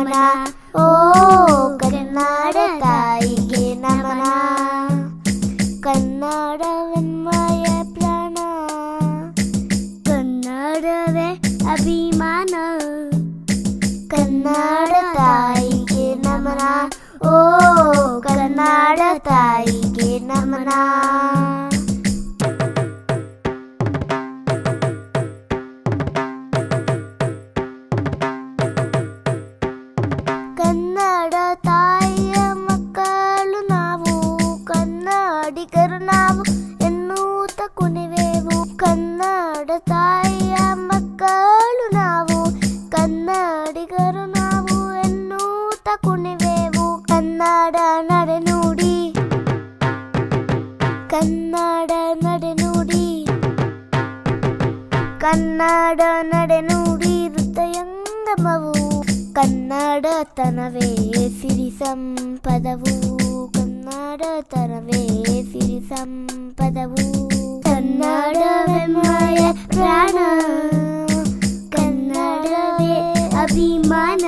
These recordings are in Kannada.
ನಮನ. ಓ ಕನ್ನಡ ತಾಯಿಗೆ ನಮನ. ಕನ್ನಡವೆನ್ಮಯ ಪ್ರಾಣ, ಕನ್ನಡವೇ ಅಭಿಮಾನ. ಕನ್ನಡ ತಾಯಿಗೆ ನಮನ. ಓ ಕನ್ನಡ ತಾಯಿಗೆ ನಮನ. ಕನ್ನಡ ತಾಯಿಯ ಮಕ್ಕಳು ನಾವು, ಕನ್ನಡಿಗರು ನಾವು ಎನ್ನುತ್ತ ಕುಣಿವೆವು. ಕನ್ನಡ ತಾಯಿಯ ಮಕ್ಕಳು ನಾವು, ಕನ್ನಡಿಗರು ನಾವು ಎನ್ನುತ್ತ ಕುಣಿವೆವು. ಕನ್ನಡ ನಡೆನುಡಿ, ಕನ್ನಡ ನಡೆನುಡಿ, ಕನ್ನಡ ನಡೆನುಡಿ ಹೃದಯಂಗಮವು. ಕನ್ನಡತನವೇ ಸಿರಿ ಸಂಪದವು, ಕನ್ನಡತನವೇ ಸಿರಿ ಸಂಪದವು. ಕನ್ನಡವೆನ್ಮಯ ಪ್ರಾಣ, ಕನ್ನಡವೇ ಅಭಿಮಾನ.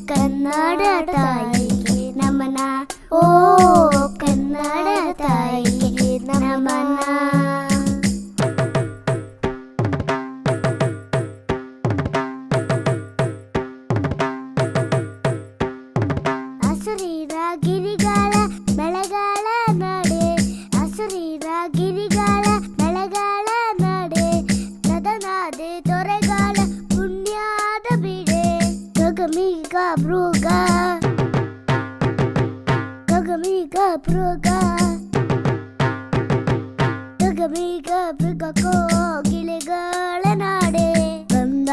ಕನ್ನಡ ತಾಯಿಗೆ ನಮನ. ಓ ಕನ್ನಡ ತಾಯಿಗೆ ನಮನ. ಹಸುರಿನ ಗಿರಿಗಳ ಬೆಳೆಗಳ ನಡೆ, ಹಸುರಿನ ಗಿರಿಗಳ ಬೆಳೆಗಳ ನಡೆ. ನದನಾದೆ ತೊರೆಗಳ ಪುಣ್ಯದ ಬಿಡೆ. ಗಗಮಿಗ ಮೃಗ, ಗಗಮಿಗ ಮೃಗ, ಗಗಮಿಗ ಮೃಗ ಕೋಗಿಲೆಗಳ ನಾಡೆ. ಗಂಧ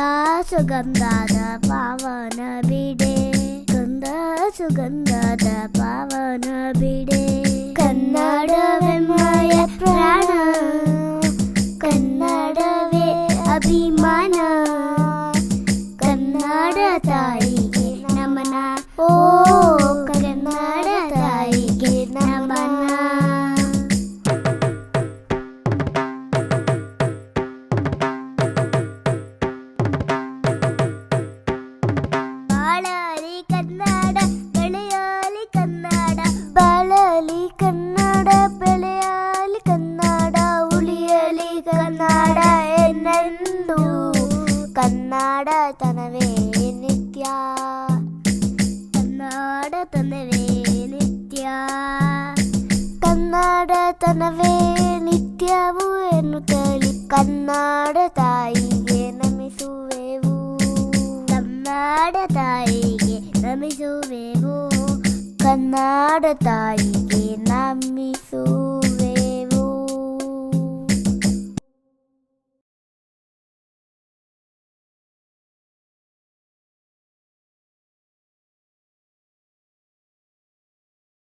ಸುಗಂಧದ ಪಾವನ ಬಿಡೆ, ಗಂಧ ಸುಗಂಧದ ಪಾವನ ಬಿಡೆ. ಕನ್ನಡವೆನ್ಮಯ ಪ್ರಾಣ, ಕನ್ನಡವೇ ಅಭಿಮಾನ. ಕನ್ನಡ ತಾಯಿಗೆ ನಮನ. ಓ ಕನ್ನಡ ತಾಯಿಗೆ ನಮನ. ಬಾಳಲಿ ಕನ್ನಡ ಬೆಳೆಯಲಿ ಕನ್ನಡ, ಬಾಳಲಿ ಕನ್ನಡ ಬೆಳೆಯಲಿ ಕನ್ನಡ, ಉಳಿಯಲಿ ಕನ್ನಡ ಎನ್ನೆಂದು. ಕನ್ನಡತನವೇ ನಿತ್ಯ, ಕನ್ನಡತನವೇ ನಿತ್ಯ, ಕನ್ನಡತನವೇ ನಿತ್ಯವು ಎನ್ನುತ್ತಲಿ. ಕನ್ನಡ ತಾಯಿಗೆ ನಮಿಸುವೆವು, ಕನ್ನಡ ತಾಯಿಗೆ ನಮಿಸುವೆವು. ಕನ್ನಡ ತಾಯಿಗೆ ನಮಿಸುವೆವು.